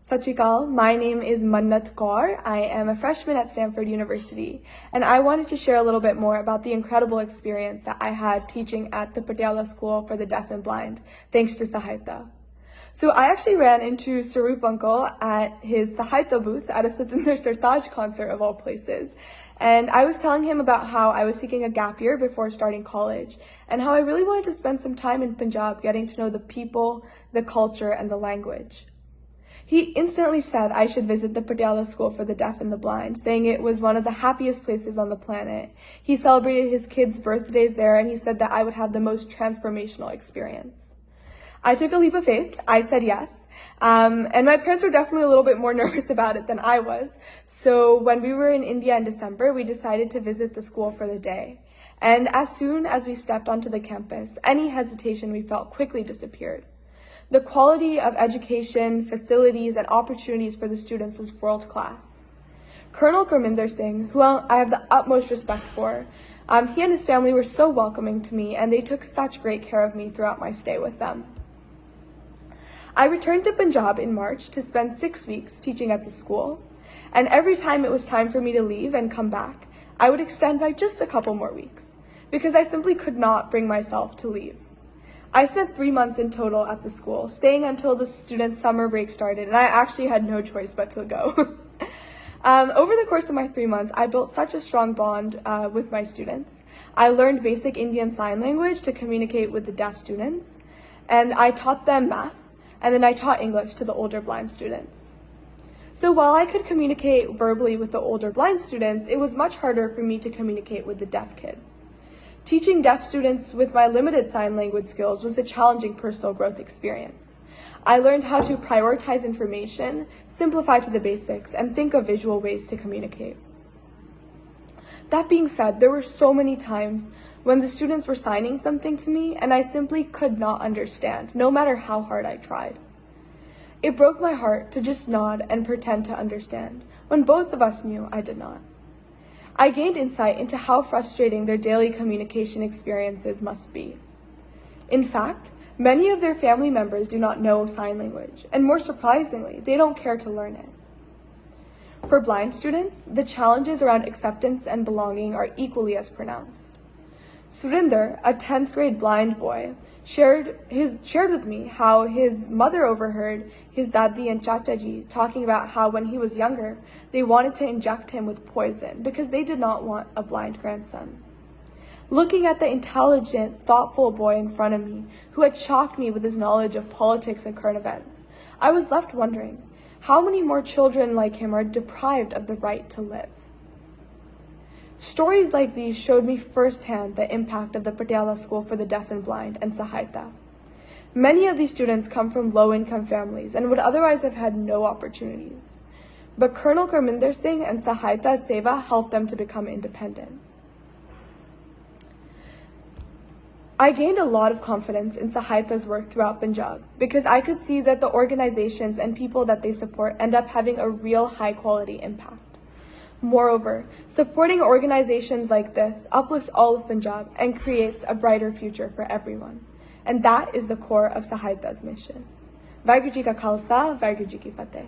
Sat Shri Akal, my name is Mannat Kaur. I am a freshman at Stanford University, and I wanted to share a little bit more about the incredible experience that I had teaching at the Patiala School for the Deaf and Blind, thanks to Sahayata. So I actually ran into Sarup Uncle at his Sahayata booth at a Satinder Sartaj concert of all places. And I was telling him about how I was taking a gap year before starting college, and how I really wanted to spend some time in Punjab getting to know the people, the culture, and the language. He instantly said I should visit the Patiala School for the Deaf and the Blind, saying it was one of the happiest places on the planet. He celebrated his kids' birthdays there, and he said that I would have the most transformational experience. I took a leap of faith. I said yes. And my parents were definitely a little bit more nervous about it than I was. So when we were in India in December, we decided to visit the school for the day. And as soon as we stepped onto the campus, any hesitation we felt quickly disappeared. The quality of education, facilities, and opportunities for the students was world-class. Colonel Gurminder Singh, who I have the utmost respect for, he and his family were so welcoming to me, and they took such great care of me throughout my stay with them. I returned to Punjab in March to spend 6 weeks teaching at the school, and every time it was time for me to leave and come back, I would extend by just a couple more weeks, because I simply could not bring myself to leave. I spent 3 months in total at the school, staying until the students' summer break started, and I actually had no choice but to go. Over the course of my 3 months, I built such a strong bond with my students. I learned basic Indian Sign Language to communicate with the deaf students, and I taught them math, and then I taught English to the older blind students. So while I could communicate verbally with the older blind students, it was much harder for me to communicate with the deaf kids. Teaching deaf students with my limited sign language skills was a challenging personal growth experience. I learned how to prioritize information, simplify to the basics, and think of visual ways to communicate. That being said, there were so many times when the students were signing something to me and I simply could not understand, no matter how hard I tried. It broke my heart to just nod and pretend to understand, when both of us knew I did not. I gained insight into how frustrating their daily communication experiences must be. In fact, many of their family members do not know sign language, and more surprisingly, they don't care to learn it. For blind students, the challenges around acceptance and belonging are equally as pronounced. Surinder, a 10th grade blind boy, shared with me how his mother overheard his dadi and chachaji talking about how when he was younger, they wanted to inject him with poison because they did not want a blind grandson. Looking at the intelligent, thoughtful boy in front of me, who had shocked me with his knowledge of politics and current events, I was left wondering, how many more children like him are deprived of the right to live? Stories like these showed me firsthand the impact of the Patiala School for the Deaf and Blind and Sahayata. Many of these students come from low-income families and would otherwise have had no opportunities. But Colonel Gurminder Singh and Sahayata Seva helped them to become independent. I gained a lot of confidence in Sahayata's work throughout Punjab because I could see that the organizations and people that they support end up having a real high-quality impact. Moreover, supporting organizations like this uplifts all of Punjab and creates a brighter future for everyone. And that is the core of Sahayata's mission. Vaheguru Ji Ka Khalsa, Vaheguru Ji Ki Fateh.